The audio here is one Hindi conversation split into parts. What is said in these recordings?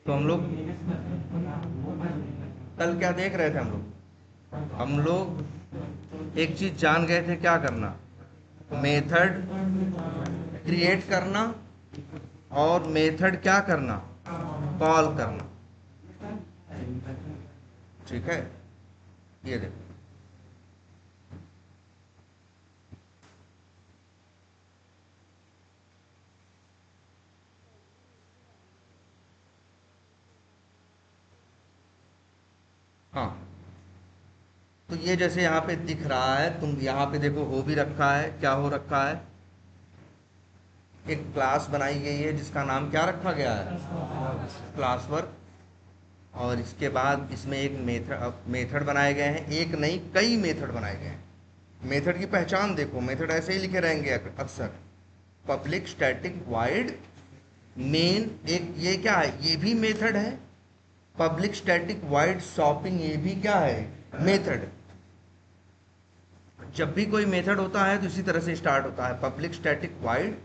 तो हम लोग कल क्या देख रहे थे? हम लोग एक चीज जान गए थे, क्या करना, मेथड क्रिएट करना और मेथड क्या करना, कॉल करना। ठीक है, ये देखो। हाँ, तो ये जैसे यहाँ पे दिख रहा है, तुम यहाँ पे देखो, हो भी रखा है, क्या हो रखा है, एक क्लास बनाई गई है जिसका नाम क्या रखा गया है, क्लास वर्क। और इसके बाद इसमें एक मेथड बनाए गए हैं, एक नहीं कई मेथड बनाए गए हैं। मेथड की पहचान देखो, मेथड ऐसे ही लिखे रहेंगे अक्सर, पब्लिक स्टैटिक वाइड मेन। एक ये क्या है, ये भी मेथड है। पब्लिक स्टैटिक वाइड शॉपिंग, ये भी क्या है, मेथड। जब भी कोई मेथड होता है तो इसी तरह से स्टार्ट होता है, पब्लिक स्टैटिक वाइड,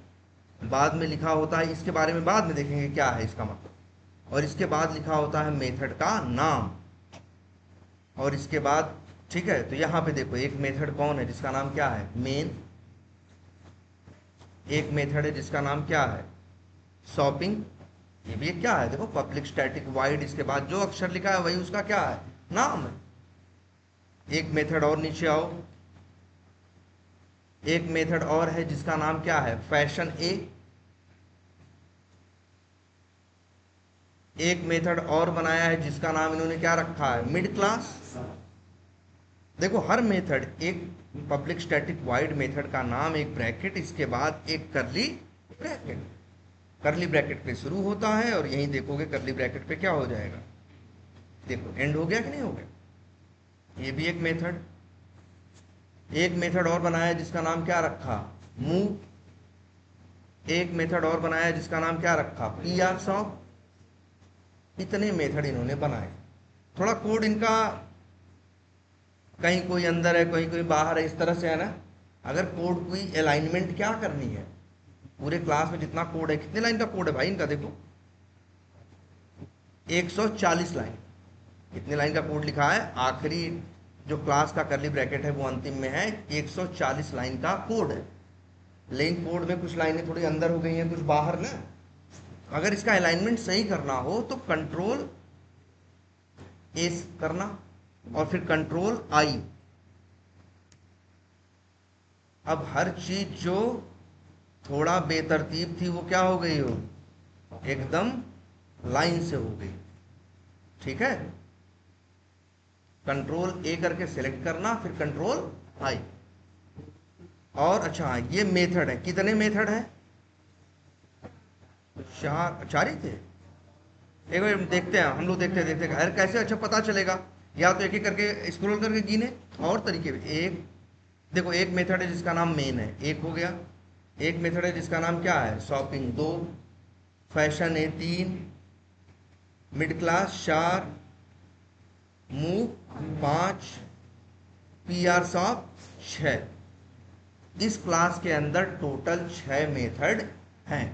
बाद में लिखा होता है, इसके बारे में बाद में देखेंगे क्या है इसका मतलब, और इसके बाद लिखा होता है मेथड का नाम, और इसके बाद, ठीक है। तो यहाँ पे देखो, एक मेथड कौन है जिसका नाम क्या है, मेन। एक मेथड है जिसका नाम क्या है, शॉपिंग। ये भी एक क्या है, देखो, पब्लिक स्टैटिक वाइड, इसके बाद जो अक्षर लिखा है वही उसका क्या है, नाम है। एक मेथड और नीचे आओ, एक मेथड और है जिसका नाम क्या है, फैशन ए। एक मेथड और बनाया है जिसका नाम इन्होंने क्या रखा है, मिड क्लास। देखो, हर मेथड, एक पब्लिक स्टैटिक वाइड मेथड का नाम, एक ब्रैकेट, इसके बाद एक करली ब्रैकेट। करली ब्रैकेट पे शुरू होता है और यहीं देखोगे करली ब्रैकेट पे क्या हो जाएगा, देखो एंड हो गया कि नहीं हो गया। ये भी एक मेथड। एक मेथड और बनाया जिसका नाम क्या रखा, मूव। एक मेथड और बनाया जिसका नाम क्या रखा, पी आर शॉप। इतने मेथड इन्होंने बनाए। थोड़ा कोड इनका कहीं कोई अंदर है, कहीं कोई बाहर है, इस तरह से है ना। अगर कोड की अलाइनमेंट क्या करनी है, पूरे क्लास में जितना कोड है, कितने लाइन का कोड है भाई इनका, देखो 140 लाइन। कितने लाइन का कोड लिखा है, आखिरी जो क्लास का करली ब्रैकेट है वो अंतिम में है, 140 लाइन का कोड है। लेकिन कोड में कुछ लाइनें थोड़ी अंदर हो गई हैं, कुछ बाहर ना। अगर इसका अलाइनमेंट सही करना हो तो कंट्रोल एस करना और फिर कंट्रोल आई। अब हर चीज जो थोड़ा बेतरतीब थी वो क्या हो गई, हो एकदम लाइन से हो गई। ठीक है, कंट्रोल ए करके सिलेक्ट करना, फिर कंट्रोल आई। और अच्छा, ये मेथड है, कितने मेथड है, चार, चार ही थे। एक बार देखते हैं, हम लोग देखते देखते अरे कैसे अच्छा पता चलेगा, या तो एक एक करके स्क्रॉल करके गिने, और तरीके भी। एक देखो, एक मेथड है जिसका नाम मेन है, एक हो गया। एक मेथड है जिसका नाम क्या है, शॉपिंग, दो। फैशन है, तीन। मिड क्लास, चार। मूव, पांच। पी आर शॉप, छह। इस क्लास के अंदर टोटल 6 मेथड हैं।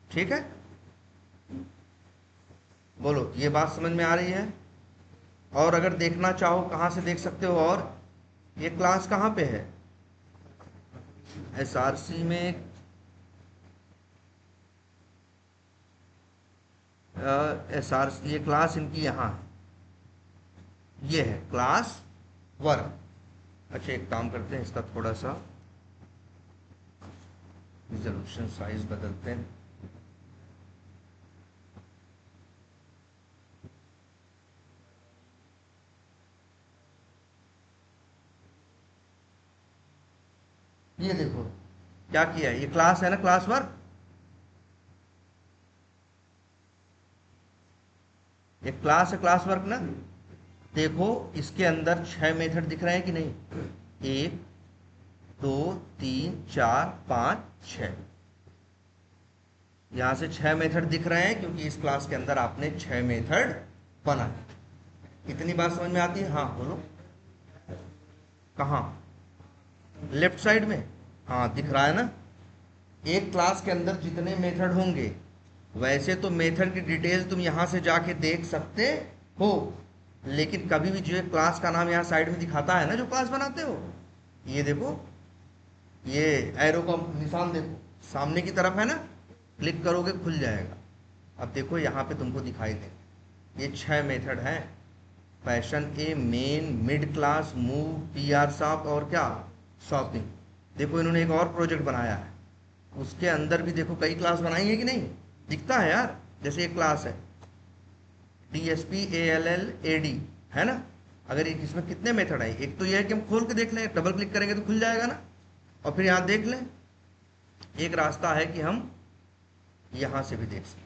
ठीक है, बोलो ये बात समझ में आ रही है। और अगर देखना चाहो कहाँ से देख सकते हो, और ये क्लास कहाँ पे है, एसआरसी में। एसआरसी, ये क्लास इनकी यहाँ है, ये है क्लास वर्क। अच्छा, एक काम करते हैं, इसका थोड़ा सा रिजोल्यूशन साइज बदलते हैं। ये देखो क्या किया है, ये क्लास है ना, क्लास वर्क। ये क्लास है, क्लास वर्क ना। देखो, इसके अंदर 6 मेथड दिख रहे हैं कि नहीं, एक, दो, तीन, चार, पांच, छ। यहां से 6 मेथड दिख रहे हैं क्योंकि इस क्लास के अंदर आपने 6 मेथड बनाए। इतनी बात समझ में आती है, हाँ बोलो। कहाँ, लेफ्ट साइड में, हाँ दिख रहा है ना। एक क्लास के अंदर जितने मेथड होंगे वैसे तो मेथड की डिटेल तुम यहाँ से जाके देख सकते हो, लेकिन कभी भी जो है क्लास का नाम यहाँ साइड में दिखाता है ना, जो क्लास बनाते हो, ये देखो, ये एरो का निशान देखो सामने की तरफ है ना, क्लिक करोगे खुल जाएगा। अब देखो यहाँ पे तुमको दिखाई दे, ये 6 मेथड हैं, फैशन ए, main, mid class, move, PR shop और क्या, शॉपिंग। देखो इन्होंने एक और प्रोजेक्ट बनाया है, उसके अंदर भी देखो कई क्लास बनाई है कि नहीं, दिखता है यार। जैसे एक क्लास है DSPALLAD, है ना। अगर एक इसमें कितने मेथड है, एक तो यह है कि हम खोल के देख लें, डबल क्लिक करेंगे तो खुल जाएगा ना, और फिर यहाँ देख लें। एक रास्ता है कि हम यहाँ से भी देख सकते,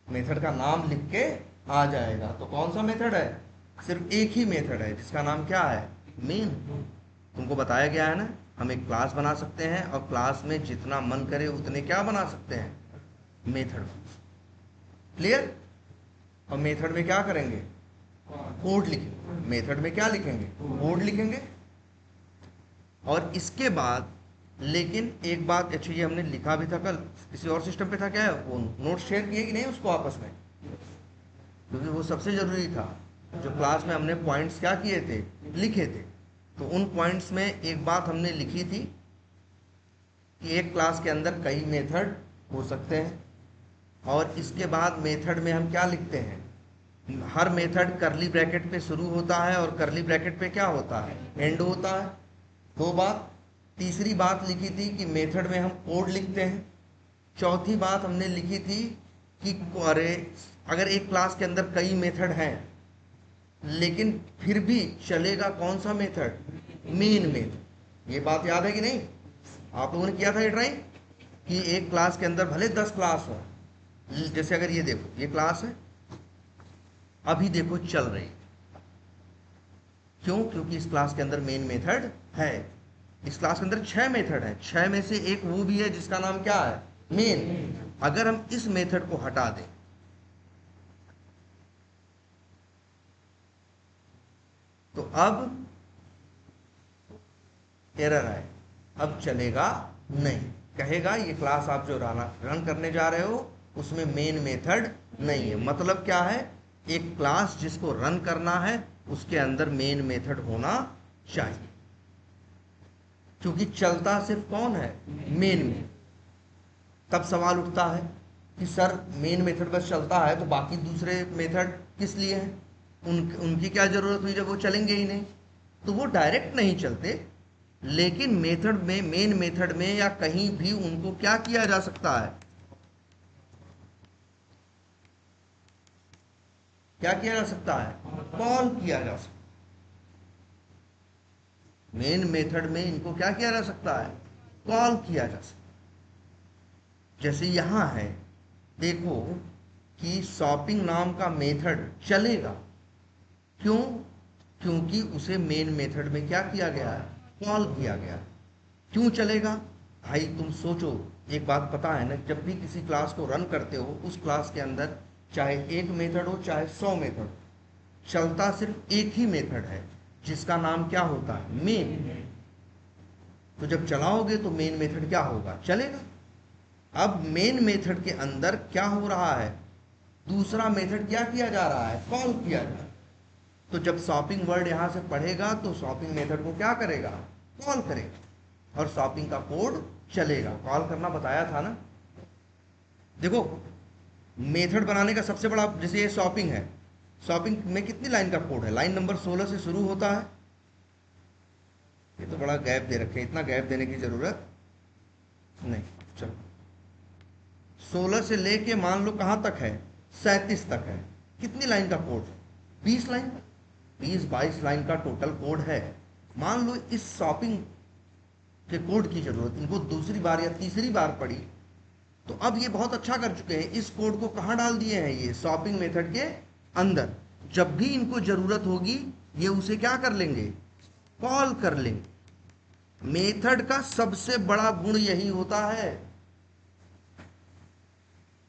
मेथड का नाम लिख के आ जाएगा। तो कौन सा मेथड है, सिर्फ एक ही मेथड है जिसका नाम क्या है, मेन। तुमको बताया गया है ना, हम एक क्लास बना सकते हैं और क्लास में जितना मन करे उतने क्या बना सकते हैं, मेथड। क्लियर। और मेथड में क्या करेंगे, कोड लिखेंगे। मेथड में क्या लिखेंगे, कोड लिखेंगे। और इसके बाद लेकिन एक बात, अच्छा ये हमने लिखा भी था कल किसी और सिस्टम पे था, क्या है वो, नोट शेयर किए कि नहीं उसको आपस में, क्योंकि वो सबसे जरूरी था। जो क्लास में हमने पॉइंट्स क्या किए थे, लिखे थे, तो उन पॉइंट्स में एक बात हमने लिखी थी कि एक क्लास के अंदर कई मेथड हो सकते हैं। और इसके बाद मेथड में हम क्या लिखते हैं, हर मेथड करली ब्रैकेट पे शुरू होता है और करली ब्रैकेट पे क्या होता है, एंड होता है। दो बात। तीसरी बात लिखी थी कि मेथड में हम कोड लिखते हैं। चौथी बात हमने लिखी थी कि अगर एक क्लास के अंदर कई मेथड हैं लेकिन फिर भी चलेगा कौन सा मेथड, मेन मेथड। ये बात याद है कि नहीं, आप लोगों ने किया था ये ट्राई, कि एक क्लास के अंदर भले 10 क्लास हो, जैसे अगर ये देखो ये क्लास है, अभी देखो चल रही, क्यों, क्योंकि इस क्लास के अंदर मेन मेथड है। इस क्लास के अंदर 6 मेथड है, 6 में से एक वो भी है जिसका नाम क्या है, मेन। अगर हम इस मेथड को हटा दें तो अब एरर आए, अब चलेगा नहीं, कहेगा ये क्लास आप जो रन करने जा रहे हो उसमें मेन मेथड नहीं है। मतलब क्या है, एक क्लास जिसको रन करना है उसके अंदर मेन मेथड होना चाहिए, क्योंकि चलता सिर्फ कौन है, मेन में। तब सवाल उठता है कि सर मेन मेथड बस चलता है तो बाकी दूसरे मेथड किस लिए हैं, उनकी क्या जरूरत हुई जब वो चलेंगे ही नहीं। तो वो डायरेक्ट नहीं चलते, लेकिन मेथड में, मेन मेथड में या कहीं भी उनको क्या किया जा सकता है, क्या किया जा सकता है, कॉल किया जा सकता है। मेन मेथड में इनको क्या किया जा सकता है, कॉल किया जा सकता है। जैसे यहां है, देखो कि शॉपिंग नाम का मेथड चलेगा, क्यों, क्योंकि उसे मेन मेथड में क्या किया गया है, कॉल किया गया। क्यों चलेगा भाई, तुम सोचो, एक बात पता है ना, जब भी किसी क्लास को रन करते हो उस क्लास के अंदर चाहे एक मेथड हो चाहे 100 मेथड, चलता सिर्फ एक ही मेथड है जिसका नाम क्या होता है, मेन। तो जब चलाओगे तो मेन मेथड क्या होगा, चलेगा। अब मेन मेथड के अंदर क्या हो रहा है, दूसरा मेथड क्या किया जा रहा है, कॉल किया जा रहा है। तो जब शॉपिंग वर्ड यहां से पढ़ेगा तो शॉपिंग मेथड को क्या करेगा, कॉल करेगा, और शॉपिंग का कोड चलेगा। कॉल करना बताया था ना। देखो मेथड बनाने का सबसे बड़ा, जैसे ये शॉपिंग है, शॉपिंग में कितनी लाइन का कोड है, लाइन नंबर 16 से शुरू होता है। ये तो बड़ा गैप दे रखे, इतना गैप देने की जरूरत नहीं। चलो 16 से लेके मान लो कहां तक है, 37 तक है। कितनी लाइन का कोड, 20 लाइन, 20-22 लाइन का टोटल कोड है। मान लो इस शॉपिंग के कोड की जरूरत इनको दूसरी बार या तीसरी बार पड़ी, तो अब ये बहुत अच्छा कर चुके हैं, इस कोड को कहां डाल दिए हैं, ये शॉपिंग मेथड के अंदर। जब भी इनको जरूरत होगी ये उसे क्या कर लेंगे, कॉल कर लेंगे। मेथड का सबसे बड़ा गुण यही होता है,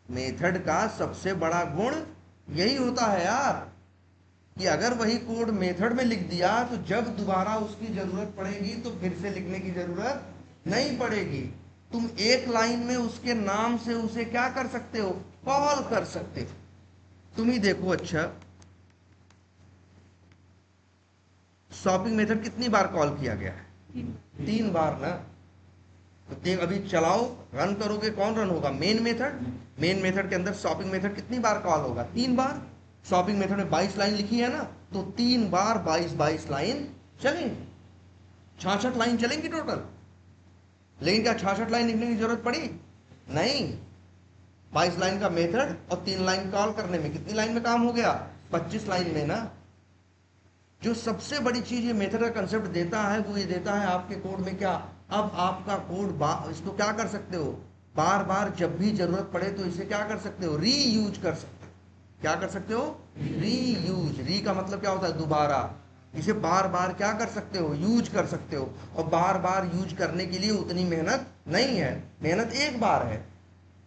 मेथड का सबसे बड़ा गुण यही होता है यार, कि अगर वही कोड मेथड में लिख दिया तो जब दोबारा उसकी जरूरत पड़ेगी तो फिर से लिखने की जरूरत नहीं पड़ेगी। तुम एक लाइन में उसके नाम से उसे क्या कर सकते हो, कॉल कर सकते हो। तुम ही देखो, अच्छा शॉपिंग मेथड कितनी बार कॉल किया गया है, 3 बार ना। तो देख अभी चलाओ, रन करोगे, कौन रन होगा, मेन मेथड। मेन मेथड के अंदर शॉपिंग मेथड कितनी बार कॉल होगा, 3 बार। शॉपिंग मेथड में 22 लाइन लिखी है ना, तो 3 बार 22 लाइन चलेंगी, 66 लाइन चलेंगी टोटल। लेकिन क्या 66 लाइन लिखने की जरूरत पड़ी, नहीं। 22 लाइन का मेथड और 3 लाइन कॉल करने में कितनी लाइन में काम हो गया, 25 लाइन में ना। जो सबसे बड़ी चीज ये मेथड का कंसेप्ट देता है वो ये देता है आपके कोड में क्या, अब आपका कोड इसको क्या कर सकते हो, बार बार जब भी जरूरत पड़े तो इसे क्या कर सकते हो, री यूज कर सकते हो। क्या कर सकते हो, री यूज। री का मतलब क्या होता है, दोबारा। इसे बार बार क्या कर सकते हो, यूज कर सकते हो। और बार बार यूज करने के लिए उतनी मेहनत नहीं है, मेहनत एक बार है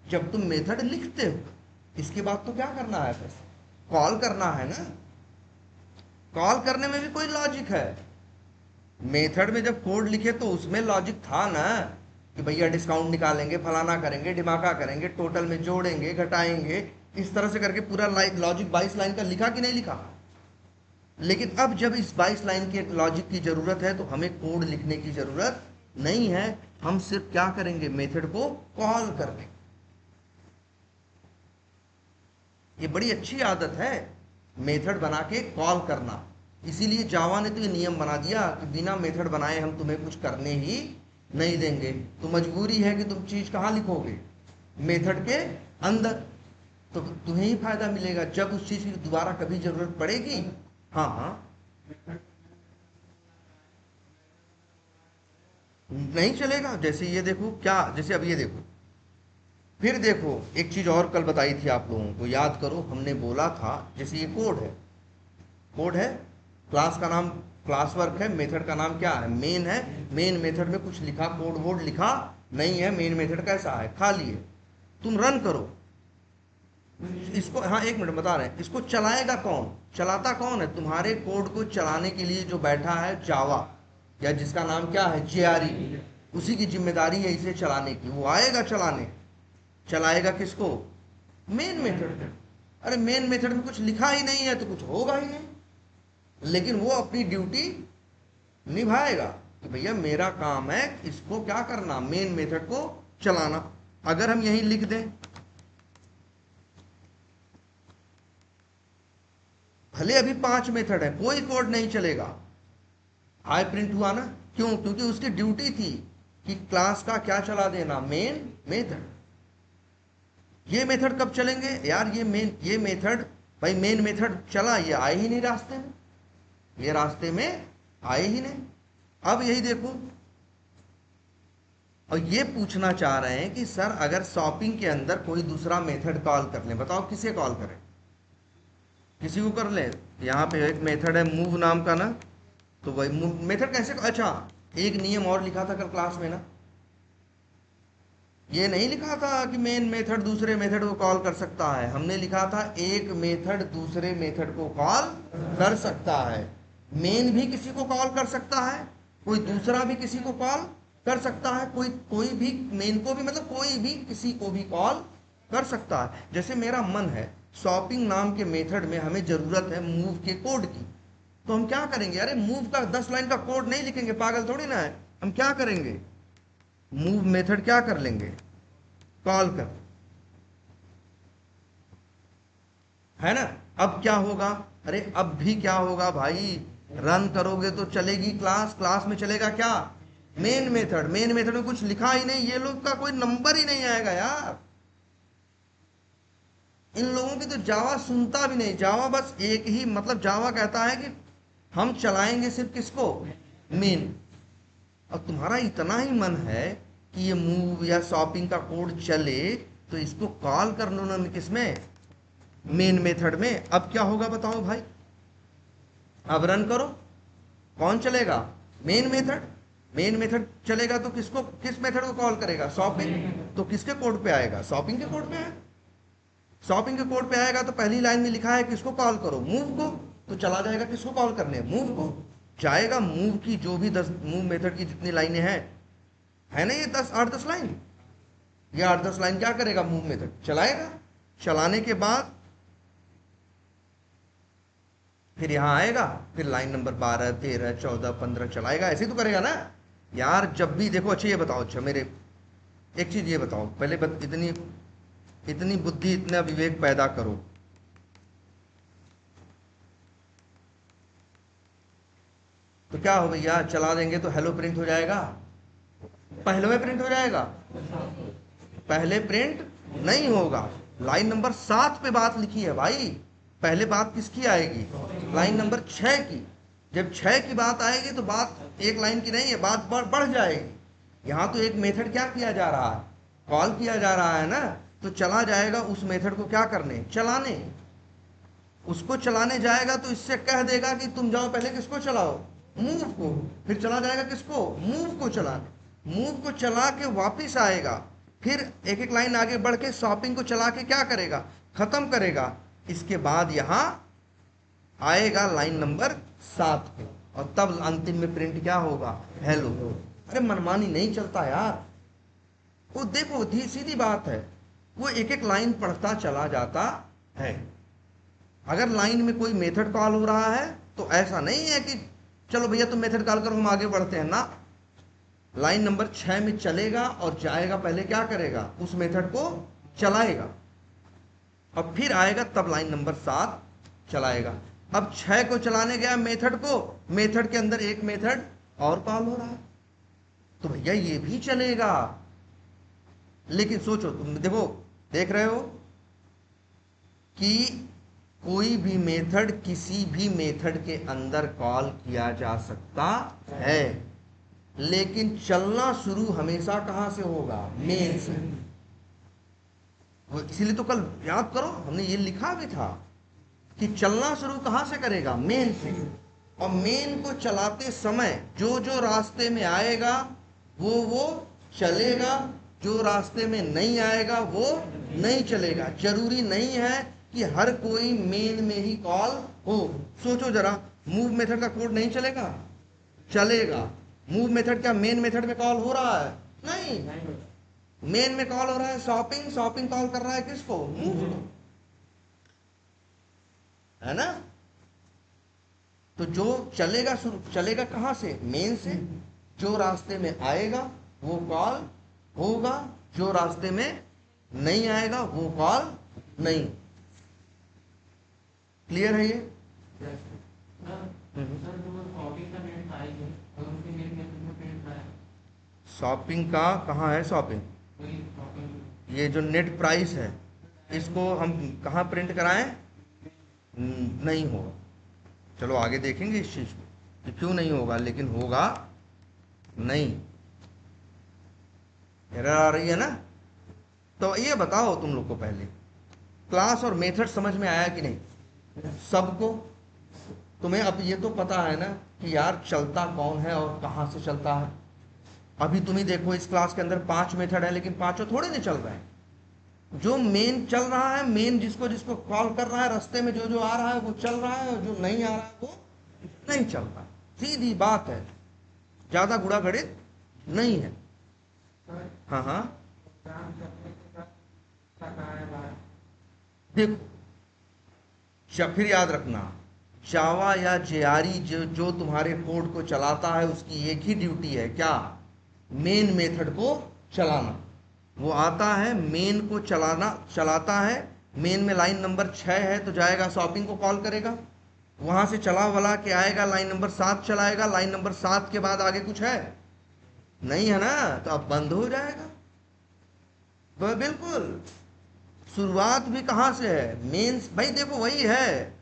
जब तुम मेथड लिखते हो। इसके बाद तो क्या करना है, बस कॉल करना है ना। कॉल करने में भी कोई लॉजिक है। मेथड में जब कोड लिखे तो उसमें लॉजिक था ना, कि भैया डिस्काउंट निकालेंगे, फलाना करेंगे, डिमाका करेंगे, टोटल में जोड़ेंगे, घटाएंगे, इस तरह से करके पूरा लॉजिक 22 लाइन का लिखा कि नहीं लिखा। लेकिन अब जब इस 22 लाइन के लॉजिक की जरूरत है तो हमें कोड लिखने की जरूरत नहीं है, हम सिर्फ क्या करेंगे, मेथड को कॉल कर देंगे। ये बड़ी अच्छी आदत है, मेथड बना के कॉल करना। इसीलिए जावा ने तो ये नियम बना दिया कि बिना मेथड बनाए हम तुम्हें कुछ करने ही नहीं देंगे। तो मजबूरी है कि तुम चीज कहां लिखोगे, मेथड के अंदर। तो तुम्हें ही फायदा मिलेगा जब उस चीज की दोबारा कभी जरूरत पड़ेगी। हाँ हाँ, नहीं चलेगा। जैसे ये देखो क्या, जैसे अब ये देखो, फिर देखो एक चीज और कल बताई थी आप लोगों को, याद करो। हमने बोला था जैसे ये कोड है, कोड है, क्लास का नाम क्लास वर्क है, मेथड का नाम क्या है, मेन है। मेन मेथड में कुछ लिखा, कोड वोड लिखा नहीं है। मेन मेथड कैसा है, खाली है। तुम रन करो इसको। हाँ एक मिनट बता रहे हैं, इसको चलाएगा कौन, चलाता कौन है, तुम्हारे कोड को चलाने के लिए जो बैठा है जावा, या जिसका नाम क्या है, जेआरई, उसी की जिम्मेदारी है इसे चलाने की। वो आएगा चलाने, चलाएगा किसको, मेन मेथड। अरे मेन मेथड में कुछ लिखा ही नहीं है तो कुछ होगा ही नहीं। लेकिन वो अपनी ड्यूटी निभाएगा कि भैया मेरा काम है इसको क्या करना, मेन मेथड को चलाना। अगर हम यही लिख दें, भले अभी 5 मेथड है, कोई कोड नहीं चलेगा, हाई प्रिंट हुआ ना। क्यों, क्योंकि उसकी ड्यूटी थी कि क्लास का क्या चला देना, मेन मेथड। ये मेथड कब चलेंगे यार, ये मेथड भाई, मेन मेथड चला, ये आए ही नहीं रास्ते में, ये रास्ते में आए ही नहीं। अब यही देखो, और ये पूछना चाह रहे हैं कि सर अगर शॉपिंग के अंदर कोई दूसरा मेथड कॉल कर ले, बताओ किसे कॉल करें, किसी को कर ले। यहाँ पे एक मेथड है मूव नाम का ना, तो वही मूव मेथड कैसे, अच्छा एक नियम और लिखा था कल क्लास में ना, ये नहीं लिखा था कि मेन मेथड दूसरे मेथड को कॉल कर सकता है। हमने लिखा था एक मेथड दूसरे मेथड को कॉल कर सकता है। मेन भी किसी को कॉल कर सकता है, कोई दूसरा भी किसी को कॉल कर सकता है, कोई भी मेन को भी, मतलब कोई भी किसी को भी कॉल कर सकता है। जैसे मेरा मन है शॉपिंग नाम के मेथड में हमें जरूरत है मूव के कोड की, तो हम क्या करेंगे, अरे मूव का 10 लाइन का कोड नहीं लिखेंगे, पागल थोड़ी ना है। हम क्या करेंगे, मूव मेथड क्या कर लेंगे, कॉल कर, है ना। अब क्या होगा, अरे अब भी क्या होगा भाई, रन करोगे तो चलेगी क्लास, क्लास में चलेगा क्या, मेन मेथड। मेन मेथड में कुछ लिखा ही नहीं, ये लोग का कोई नंबर ही नहीं आएगा यार। इन लोगों की तो जावा सुनता भी नहीं। जावा बस एक ही मतलब, जावा कहता है कि हम चलाएंगे सिर्फ किसको, मेन। और तुम्हारा इतना ही मन है कि ये मूव या शॉपिंग का कोड चले तो इसको कॉल कर लो ना किसमें, मेन मेथड में। अब क्या होगा बताओ भाई, अब रन करो, कौन चलेगा, मेन मेथड। मेन मेथड चलेगा तो किसको, किस मेथड को कॉल करेगा, शॉपिंग। तो किसके कोड पे आएगा, शॉपिंग के कोड पे आएगा। शॉपिंग के कोड पे आएगा तो पहली लाइन में लिखा है किसको कॉल करो, मूव को, तो चला जाएगा किसको कॉल करने, मूव को। जाएगा मूव की जो भी 10 मूव मेथड की जितनी लाइनें हैं, है ना, ये 10 8 10 लाइन, ये 8-10 लाइन क्या करेगा, मूव मेथड चलाएगा। चलाने के बाद फिर यहां आएगा, फिर लाइन नंबर 12, 13, 14, 15 चलाएगा, ऐसे ही तो करेगा ना यार। जब भी देखो, अच्छा ये बताओ, अच्छा मेरे एक चीज ये बताओ पहले, इतनी इतनी बुद्धि, इतना विवेक पैदा करो, तो क्या हो भैया, चला देंगे तो हेलो प्रिंट हो जाएगा, पहले में प्रिंट हो जाएगा, पहले प्रिंट नहीं होगा। लाइन नंबर 7 पे बात लिखी है भाई, पहले बात किसकी आएगी, लाइन नंबर 6 की। जब 6 की बात आएगी तो बात एक लाइन की नहीं है, बात बढ़ जाएगी। यहां तो एक मेथड क्या किया जा रहा है, कॉल किया जा रहा है ना, तो चला जाएगा उस मेथड को क्या करने, चलाने। उसको चलाने जाएगा तो इससे कह देगा कि तुम जाओ पहले किसको चलाओ, मूव को, फिर चला जाएगा किसको, मूव को चलाने। मूव को चला के वापिस आएगा, फिर एक एक लाइन आगे बढ़ के शॉपिंग को चला के क्या करेगा, खत्म करेगा। इसके बाद यहां आएगा लाइन नंबर 7 पे, और तब अंतिम में प्रिंट क्या होगा, हेलो। अरे मनमानी नहीं चलता यार, वो देखो सीधी बात है, वो एक एक लाइन पढ़ता चला जाता है। अगर लाइन में कोई मेथड कॉल हो रहा है तो ऐसा नहीं है कि चलो भैया तुम मेथड कॉल करो हम आगे बढ़ते हैं ना, लाइन नंबर 6 में चलेगा और जाएगा, पहले क्या करेगा, उस मेथड को चलाएगा, और फिर आएगा तब लाइन नंबर 7 चलाएगा। अब 6 को चलाने गया मेथड को, मेथड के अंदर एक मेथड और कॉल हो रहा है, तो भैया ये भी चलेगा। लेकिन सोचो, तुम देखो, देख रहे हो कि कोई भी मेथड किसी भी मेथड के अंदर कॉल किया जा सकता है, लेकिन चलना शुरू हमेशा कहां से होगा, मेन से। इसीलिए तो कल याद करो हमने ये लिखा भी था कि चलना शुरू कहां से करेगा, मेन से। और मेन को चलाते समय जो जो रास्ते में आएगा वो चलेगा, जो रास्ते में नहीं आएगा वो नहीं चलेगा। जरूरी नहीं है कि हर कोई मेन में ही कॉल हो। सोचो जरा, मूव मेथड का कोड नहीं चलेगा, चलेगा। मूव मेथड क्या मेन मेथड में कॉल हो रहा है, नहीं, मेन में कॉल हो रहा है शॉपिंग, शॉपिंग कॉल कर रहा है किसको, मूव को, है ना। तो जो चलेगा चलेगा कहां से, मेन से। जो रास्ते में आएगा वो कॉल होगा, जो रास्ते में नहीं आएगा वो कॉल नहीं। क्लियर है ये? शॉपिंग का कहाँ है, शॉपिंग, ये जो नेट प्राइस है इसको हम कहाँ प्रिंट कराएं, नहीं होगा। चलो आगे देखेंगे इस चीज को कि क्यों नहीं होगा, लेकिन होगा नहीं। एरर आ रही है ना। तो ये बताओ तुम लोग को, पहले क्लास और मेथड समझ में आया कि नहीं सबको? तुम्हें अब ये तो पता है ना कि यार चलता कौन है और कहां से चलता है। अभी तुम ही देखो, इस क्लास के अंदर 5 मेथड है, लेकिन पांचों थोड़े नहीं चल रहे हैं। जो मेन चल रहा है, मेन जिसको जिसको कॉल कर रहा है, रास्ते में जो जो आ रहा है वो चल रहा है, और जो नहीं आ रहा है वो नहीं चल रहा। सीधी बात है, ज्यादा गुड़ा गणित नहीं है। हाँ हाँ, देखो फिर याद रखना, जावा या जेआरई जो तुम्हारे कोड को चलाता है उसकी एक ही ड्यूटी है, क्या, मेन मेथड को चलाना। वो आता है मेन को चलाता है। मेन में लाइन नंबर 6 है तो जाएगा शॉपिंग को कॉल करेगा, वहां से चला वला के आएगा, लाइन नंबर 7 चलाएगा। लाइन नंबर 7 के बाद आगे कुछ है नहीं, है ना, तो अब बंद हो जाएगा। तो बिल्कुल शुरुआत भी कहां से है, मेन। भाई देखो वही है,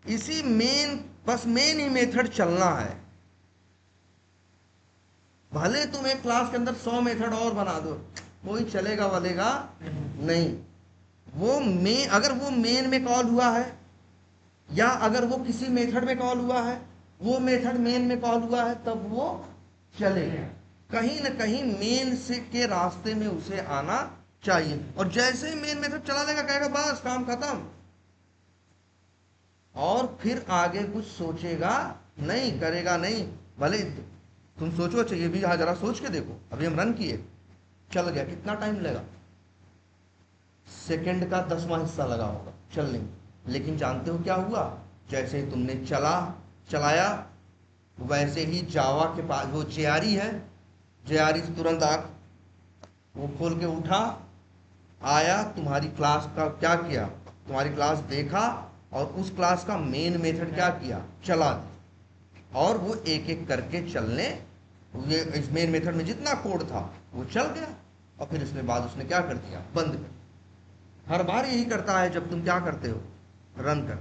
इसी मेन, बस मेन ही मेथड चलना है। भले तुम एक क्लास के अंदर 100 मेथड और बना दो, कोई चलेगा वालेगा नहीं। वो अगर वो मेन में कॉल हुआ है, या अगर वो किसी मेथड में कॉल हुआ है, वो मेथड मेन में कॉल हुआ है, तब वो चलेगा। कहीं ना कहीं मेन से के रास्ते में उसे आना चाहिए। और जैसे ही मेन मेथड चला देगा, कहेगा बस काम खत्म, और फिर आगे कुछ सोचेगा नहीं, करेगा नहीं। भले तुम सोचो, अच्छा ये भी जरा सोच के देखो, अभी हम रन किए, चल गया, कितना टाइम लगा? सेकंड का 10वां हिस्सा लगा होगा चलने में। लेकिन जानते हो क्या हुआ? जैसे ही तुमने चलाया, वैसे ही जावा के पास वो जेआरई है, जेआरई तुरंत आंख वो खोल के उठा, आया, तुम्हारी क्लास का क्या किया, तुम्हारी क्लास देखा, और उस क्लास का मेन मेथड क्या किया, चला दिया। और वो एक एक करके चलने, ये इस मेन मेथड में जितना कोड था वो चल गया, और फिर उसने बाद उसने क्या कर दिया, बंद कर। हर बार यही करता है जब तुम क्या करते हो, रन कर।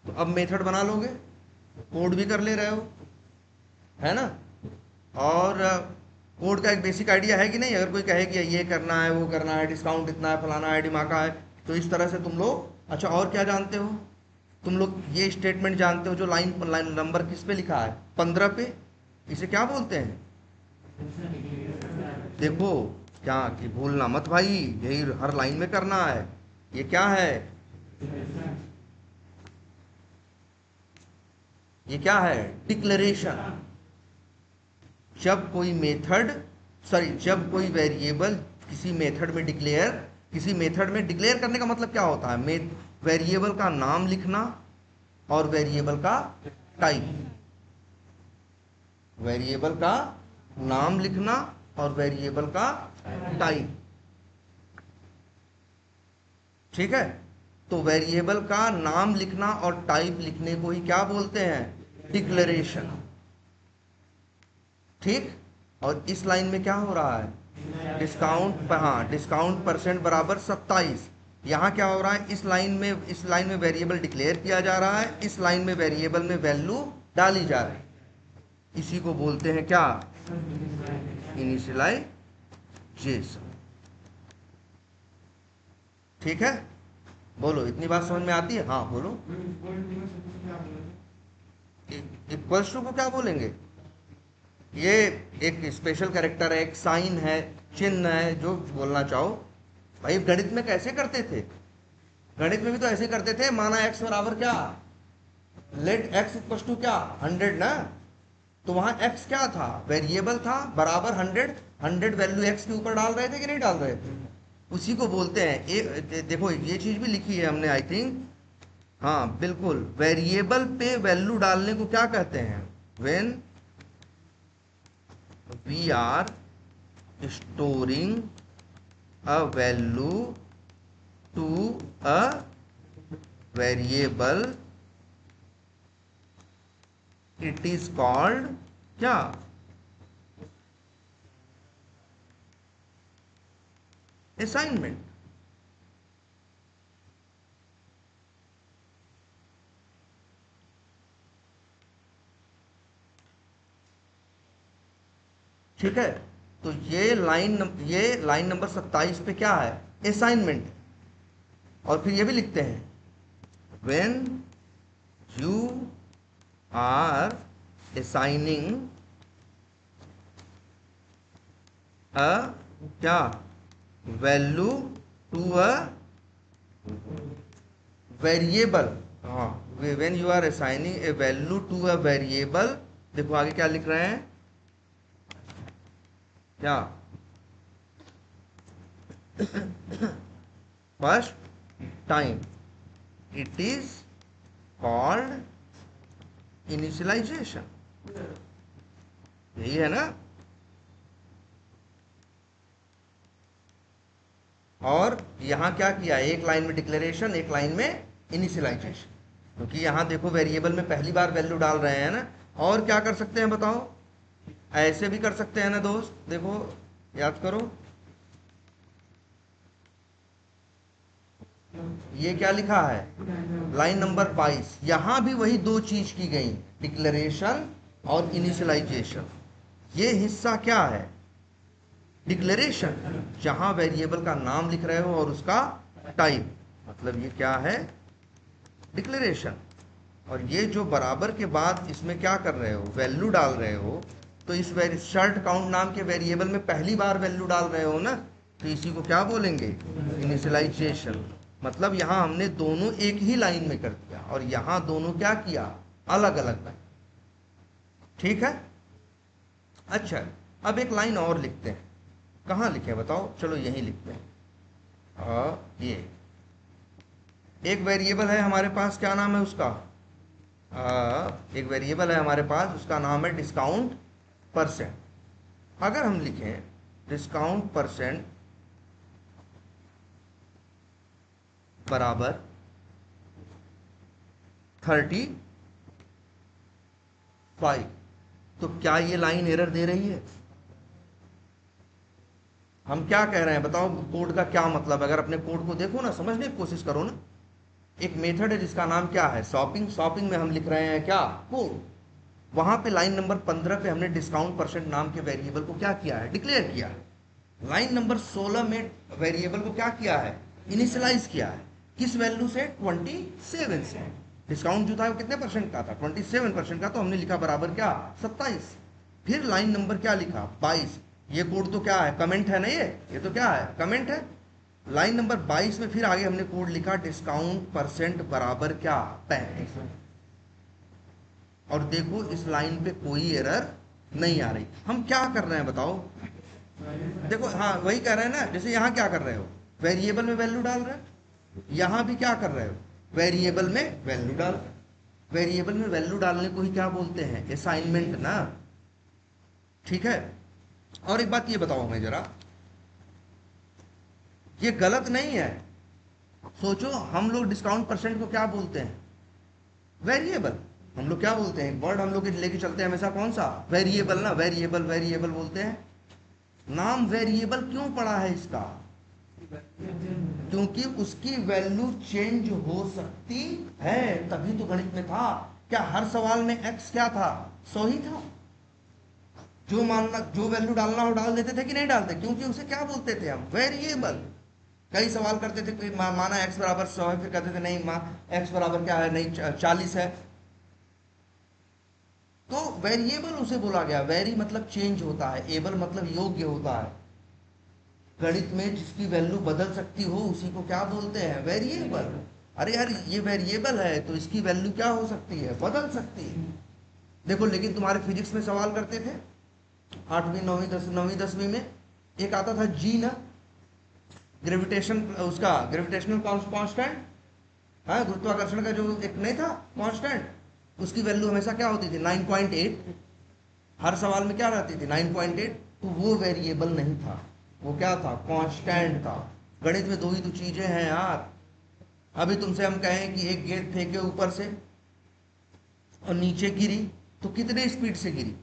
तो अब मेथड बना लोगे, कोड भी कर ले रहे हो, है ना? और कोड का एक बेसिक आइडिया है कि नहीं? अगर कोई कहे कि ये करना है, वो करना है, डिस्काउंट इतना है, फलाना है, डिमाका है, तो इस तरह से तुम लोग। अच्छा, और क्या जानते हो तुम लोग? ये स्टेटमेंट जानते हो जो लाइन नंबर किस पे लिखा है, 15 पे, इसे क्या बोलते हैं? देखो, क्या कि भूलना मत भाई, यही हर लाइन में करना है। ये क्या है? ये क्या है? डिक्लेरेशन। जब कोई मेथड, सॉरी, जब कोई वेरिएबल किसी मेथड में डिक्लेयर करने का मतलब क्या होता है? वेरिएबल का नाम लिखना और वेरिएबल का टाइप। वेरिएबल का नाम लिखना और वेरिएबल का टाइप, ठीक है? तो वेरिएबल का नाम लिखना और टाइप लिखने को ही क्या बोलते हैं? डिक्लेरेशन। ठीक। और इस लाइन में क्या हो रहा है? डिस्काउंट, हाँ, डिस्काउंट परसेंट बराबर 27। यहाँ क्या हो रहा है? इस लाइन में वेरिएबल डिक्लेयर किया जा रहा है, इस लाइन में वेरिएबल में वैल्यू डाली जा रही है। इसी को बोलते हैं क्या? इनिशियलाइजेशन। ठीक है, बोलो, इतनी बात समझ में आती है? हाँ बोलो। इक्वल्स टू को क्या बोलेंगे? ये एक स्पेशल कैरेक्टर है, एक साइन है, चिन्ह है, जो बोलना चाहो। भाई गणित में कैसे करते थे? गणित में भी तो ऐसे करते थे। माना x बराबर क्या, लेट x इक्वल टू क्या, 100 ना। तो वहां x क्या था? वेरिएबल था, बराबर 100 वैल्यू x के ऊपर डाल रहे थे कि नहीं डाल रहे थे? उसी को बोलते हैं। देखो, ये चीज भी लिखी है हमने, आई थिंक, हाँ बिल्कुल। वेरिएबल पे वैल्यू डालने को क्या कहते हैं? When we are storing a value to a variable, it is called क्या? असाइनमेंट। ठीक है, तो ये लाइन नंबर 27 पे क्या है? असाइनमेंट। और फिर ये भी लिखते हैं, when you are assigning a क्या, वैल्यू टू अ वेरिएबल। हाँ, when you are assigning a value to a variable. देखो आगे क्या लिख रहे हैं, क्या? First time, it is called initialization. यही है ना? और यहां क्या किया? एक लाइन में डिक्लेरेशन, एक लाइन में इनिशियलाइजेशन। क्योंकि यहां देखो, वेरिएबल में पहली बार वैल्यू डाल रहे हैं ना। और क्या कर सकते हैं बताओ? ऐसे भी कर सकते हैं ना दोस्त, देखो, याद करो, ये क्या लिखा है, लाइन नंबर 22। यहां भी वही दो चीज की गई, डिक्लेरेशन और इनिशियलाइजेशन। ये हिस्सा क्या है? डिक्लेरेशन, जहां वेरिएबल का नाम लिख रहे हो और उसका टाइप, मतलब ये क्या है? डिक्लेरेशन। और ये जो बराबर के बाद इसमें क्या कर रहे हो, वैल्यू डाल रहे हो, तो इस शर्ट काउंट नाम के वेरिएबल में पहली बार वैल्यू डाल रहे हो ना, तो इसी को क्या बोलेंगे? इनिशियलाइजेशन। मतलब यहां हमने दोनों एक ही लाइन में कर दिया, और यहां दोनों क्या किया? अलग अलग लाइन। ठीक है, अच्छा, अब एक लाइन और लिखते हैं। कहाँ लिखें बताओ? चलो यहीं लिखते हैं। ये एक वेरिएबल है हमारे पास, क्या नाम है उसका? एक वेरिएबल है हमारे पास, उसका नाम है डिस्काउंट परसेंट। अगर हम लिखें डिस्काउंट परसेंट बराबर 35, तो क्या ये लाइन एरर दे रही है? हम क्या कह रहे हैं बताओ? कोड का क्या मतलब? अगर अपने कोड को देखो ना, समझने की कोशिश करो ना। एक मेथड है जिसका नाम क्या है? शॉपिंग। शॉपिंग में हम लिख रहे हैं क्या? कोड। वहां पे लाइन नंबर 15 पे हमने डिस्काउंट परसेंट नाम के वेरिएबल को क्या किया है? डिक्लेयर किया है। लाइन नंबर 16 में वेरिएबल को क्या किया है? इनिशियलाइज किया है। किस वैल्यू से? 27 से। डिस्काउंट जो था वो कितने परसेंट का था? 27% का। तो हमने लिखा बराबर क्या? 27। फिर लाइन नंबर क्या लिखा? 22। ये कोड तो क्या है? कमेंट है ना? ये तो क्या है? कमेंट है। लाइन नंबर 22 में फिर आगे हमने कोड लिखा डिस्काउंट परसेंट बराबर क्या? 35। और देखो इस लाइन पे कोई एरर नहीं आ रही। हम क्या कर रहे हैं बताओ? देखो, हाँ वही कह रहे हैं ना। जैसे यहाँ क्या कर रहे हो? वेरिएबल में वैल्यू डाल रहे हो। यहाँ भी क्या कर रहे हो? वेरिएबल में वैल्यू डाल रहे हो। वेरिएबल में वैल्यू डालने को ही क्या बोलते हैं? असाइनमेंट ना। ठीक है। और एक बात ये बताओ हमें जरा, ये गलत नहीं है। सोचो, हम लोग डिस्काउंट परसेंट को क्या बोलते हैं? वेरिएबल। हम लोग क्या बोलते हैं? वर्ड हम लोग लेके चलते हैं हमेशा, कौन सा? वेरिएबल ना। वेरिएबल वेरिएबल बोलते हैं। नाम वेरिएबल क्यों पड़ा है इसका? क्योंकि उसकी वैल्यू चेंज हो सकती है, तभी तो गणित में था। क्या हर सवाल में एक्स क्या था? 100 ही था। जो मानना, जो वैल्यू डालना हो डाल देते थे कि नहीं डालते? क्योंकि उसे क्या बोलते थे हम? वेरिएबल। कई सवाल करते थे, कोई माना एक्स बराबर 100 है, फिर कहते थे नहीं एक्स बराबर क्या है? नहीं 40 है। तो वेरिएबल उसे बोला गया। वेरी मतलब चेंज होता है, एबल मतलब योग्य होता है। गणित में जिसकी वैल्यू बदल सकती हो उसी को क्या बोलते हैं? वेरिएबल। अरे यार, ये वेरिएबल है तो इसकी वैल्यू क्या हो सकती है? बदल सकती है। देखो, लेकिन तुम्हारे फिजिक्स में सवाल करते थे 8वीं 9वीं 10वीं में, एक आता था जी ना, ग्रेविटेशन, उसका ग्रेविटेशनल कांस्टेंट, हाँ, गुरुत्वाकर्षण का जो एक नहीं था कांस्टेंट, उसकी वैल्यू हमेशा क्या होती थी? 9.8। हर सवाल में क्या रहती थी? 9.8। तो वो वेरिएबल नहीं था, वो क्या था? कांस्टेंट था। गणित में दो ही तो चीजें हैं यार। अभी तुमसे हम कहें कि एक गेंद फेंके ऊपर से और नीचे गिरी, तो कितने स्पीड से गिरी,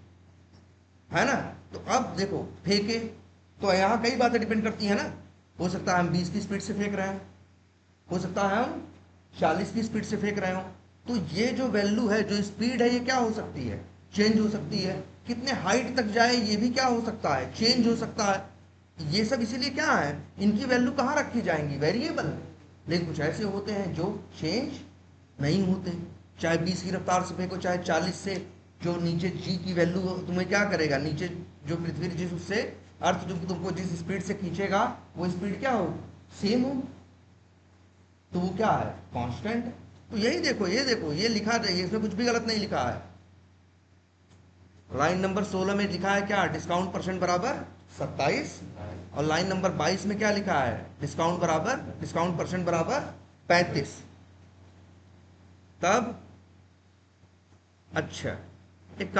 है ना? तो अब देखो, फेंके तो यहाँ कई बातें डिपेंड करती है ना। हो सकता है हम 20 की स्पीड से फेंक रहे हैं, हो सकता है हम 40 की स्पीड से फेंक रहे हो। तो ये जो वैल्यू है, जो स्पीड है, ये क्या हो सकती है? चेंज हो सकती है। कितने हाइट तक जाए ये भी क्या हो सकता है? चेंज हो सकता है। ये सब इसीलिए क्या है? इनकी वैल्यू कहाँ रखी जाएंगी? वेरिएबल। लेकिन कुछ ऐसे होते हैं जो चेंज नहीं होते। चाहे 20 की रफ्तार से फेंको, चाहे 40 से, जो नीचे जी की वैल्यू तुम्हें क्या करेगा? नीचे जो पृथ्वी जिस उससे अर्थ जो तुमको जिस स्पीड से खींचेगा, वो स्पीड क्या हो? सेम हो। तो वो क्या है? कांस्टेंट है। तो यही देखो, ये देखो, ये लिखा है, इसमें कुछ भी गलत नहीं लिखा है। लाइन नंबर 16 में लिखा है क्या? डिस्काउंट परसेंट बराबर 27। और लाइन नंबर 22 में क्या लिखा है? डिस्काउंट परसेंट बराबर 35। तब अच्छा,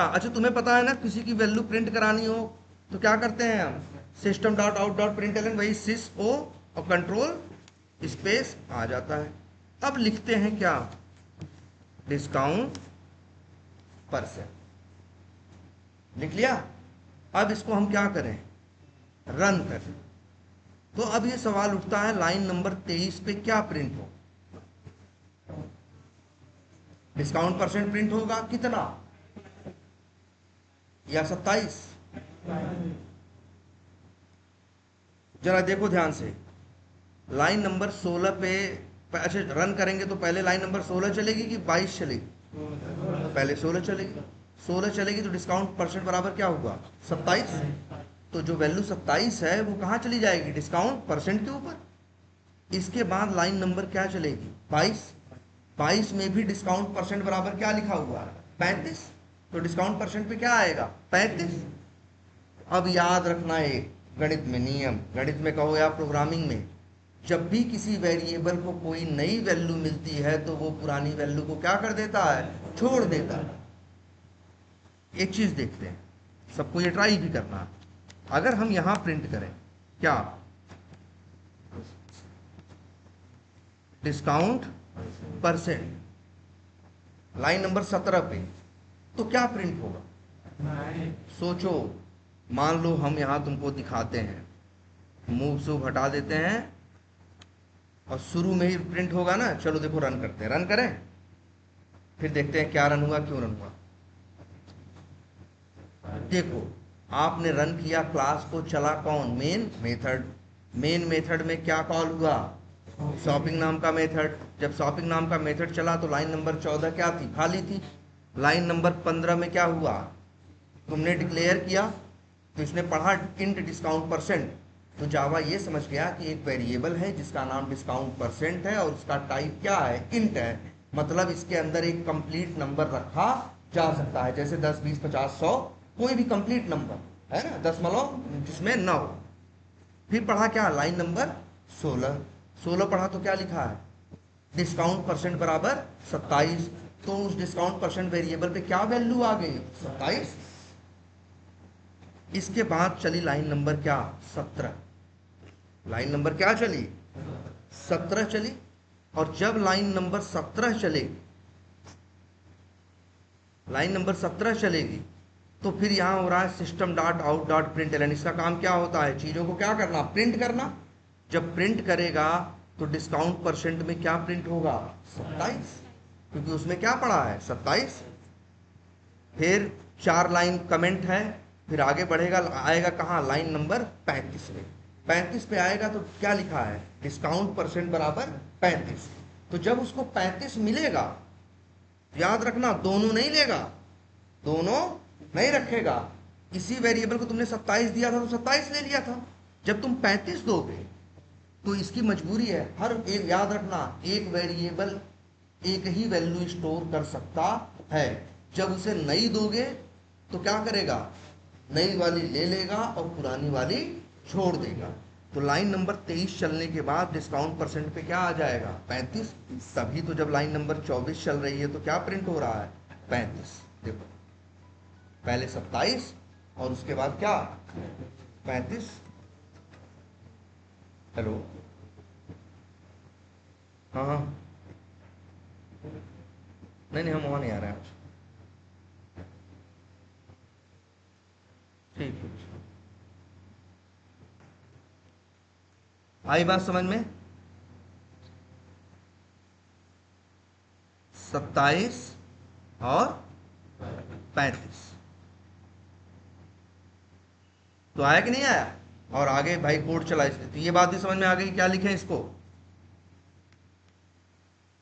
अच्छा, तुम्हें पता है ना, किसी की वैल्यू प्रिंट करानी हो तो क्या करते हैं हम? System dot out dot println, वही सिस ओ और कंट्रोल स्पेस आ जाता है। अब लिखते हैं क्या? डिस्काउंट परसेंट लिख लिया। अब इसको हम क्या करें? रन करें। तो अब ये सवाल उठता है, लाइन नंबर 23 पे क्या प्रिंट हो? डिस्काउंट परसेंट प्रिंट होगा कितना? या 27? जरा देखो ध्यान से। लाइन नंबर 16 पे अच्छा, रन करेंगे तो पहले लाइन नंबर 16 चलेगी कि 22 चलेगी? पहले 16 चलेगी। 16 चलेगी तो डिस्काउंट परसेंट बराबर क्या होगा? 27। तो जो वैल्यू 27 है वो कहाँ चली जाएगी? डिस्काउंट परसेंट के ऊपर। इसके बाद लाइन नंबर क्या चलेगी? 22। 22 में भी डिस्काउंट परसेंट बराबर क्या लिखा हुआ है? 35। तो डिस्काउंट परसेंट पे क्या आएगा? 35। अब याद रखना, एक गणित में नियम, गणित में कहो या प्रोग्रामिंग में, जब भी किसी वेरिएबल को कोई नई वैल्यू मिलती है तो वो पुरानी वैल्यू को क्या कर देता है, छोड़ देता है। एक चीज देखते हैं, सबको ये ट्राई भी करना है। अगर हम यहां प्रिंट करें क्या, डिस्काउंट परसेंट, लाइन नंबर 17 पे, तो क्या प्रिंट होगा? सोचो, मान लो हम यहां तुमको दिखाते हैं, मूव से हटा देते हैं और शुरू में ही प्रिंट होगा ना। चलो देखो, रन करते हैं, रन करें, फिर देखते हैं क्या रन हुआ, क्यों रन हुआ। देखो, आपने रन किया, क्लास को चला कौन, मेन मेथड। मेन मेथड में क्या कॉल हुआ, शॉपिंग नाम का मेथड। जब शॉपिंग नाम का मेथड चला तो लाइन नंबर 14 क्या थी, खाली थी। लाइन नंबर 15 में क्या हुआ, तुमने डिक्लेयर किया, तो इसने पढ़ा इंट डिस्काउंट परसेंट, तो जावा ये समझ गया कि एक वेरिएबल है जिसका नाम डिस्काउंट परसेंट है और उसका टाइप क्या है, इंट है। मतलब इसके अंदर एक कंप्लीट नंबर रखा जा सकता है, जैसे 10, 20, 50, 100, कोई भी कंप्लीट नंबर है ना, दशमलव जिसमें न हो। फिर पढ़ा क्या, लाइन नंबर 16 पढ़ा तो क्या लिखा है, डिस्काउंट परसेंट बराबर 27। तो उस डिस्काउंट परसेंट वेरिएबल पे क्या वैल्यू आ गई, 27। इसके बाद चली लाइन नंबर क्या, 17। लाइन नंबर क्या चली, 17 चली। और जब लाइन नंबर 17 चलेगी, लाइन नंबर 17 चलेगी, तो फिर यहां हो रहा है system dot out dot println. इसका काम क्या होता है, चीजों को क्या करना, प्रिंट करना। जब प्रिंट करेगा तो डिस्काउंट परसेंट में क्या प्रिंट होगा, 27, क्योंकि उसमें क्या पड़ा है, 27। फिर 4 लाइन कमेंट है, फिर आगे बढ़ेगा, आएगा कहाँ, लाइन नंबर 35 पे। 35 पे आएगा तो क्या लिखा है, डिस्काउंट परसेंट बराबर 35। तो जब उसको 35 मिलेगा, याद रखना दोनों नहीं लेगा, दोनों नहीं रखेगा। इसी वेरिएबल को तुमने 27 दिया था तो 27 ले लिया था। जब तुम 35 दोगे तो इसकी मजबूरी है, हर एक, याद रखना, एक वेरिएबल एक ही वैल्यू स्टोर कर सकता है। जब उसे नई दोगे तो क्या करेगा, नई वाली ले लेगा और पुरानी वाली छोड़ देगा। तो लाइन नंबर 23 चलने के बाद डिस्काउंट परसेंट पे क्या आ जाएगा, 35। तभी तो जब लाइन नंबर 24 चल रही है तो क्या प्रिंट हो रहा है, 35। देखो, पहले 27 और उसके बाद क्या, 35। हेलो, हाँ हाँ, नहीं हम वहां नहीं आ रहे हैं आज, ठीक है। आई बात समझ में, 27 और 35, तो आया कि नहीं आया। और आगे भाई कोड चला इसलिए, तो ये बात भी समझ में आ गई, क्या लिखे इसको।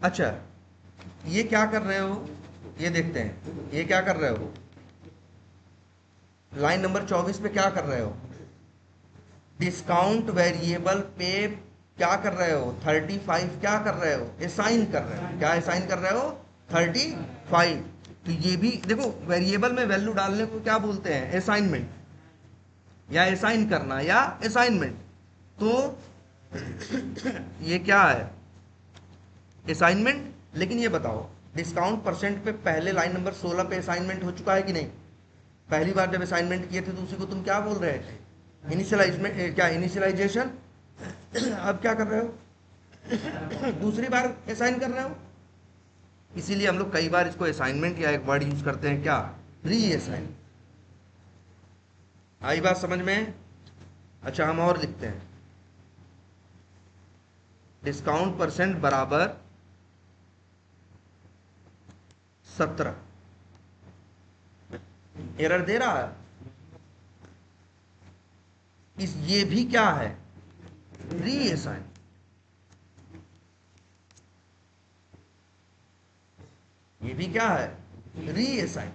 अच्छा, ये क्या कर रहे हो, ये देखते हैं, ये क्या कर रहे हो, लाइन नंबर 24 पे क्या कर रहे हो, डिस्काउंट वेरिएबल पे क्या कर रहे हो, 35 क्या कर रहे हो, असाइन कर रहे हो। क्या असाइन कर रहे हो, 35। तो ये भी देखो, वेरिएबल में वैल्यू डालने को क्या बोलते हैं, असाइनमेंट, या असाइन करना, या असाइनमेंट। तो ये क्या है, असाइनमेंट। लेकिन ये बताओ, डिस्काउंट परसेंट पे पहले लाइन नंबर 16 पे असाइनमेंट हो चुका है कि नहीं। पहली बार जब असाइनमेंट किए थे तो उसी को तुम क्या बोल रहे थे, इनिशियलाइजमेंट, क्या इनिशियलाइजेशन। अब क्या कर रहे हो, दूसरी बार असाइन कर रहे हो। इसीलिए हम लोग कई बार इसको असाइनमेंट या एक वर्ड यूज करते हैं, क्या, री असाइन। आई बात समझ में। अच्छा, हम और लिखते हैं, डिस्काउंट परसेंट बराबर 17। एरर दे रहा है इस, ये भी क्या है, री असाइन। ये भी क्या है, री असाइन।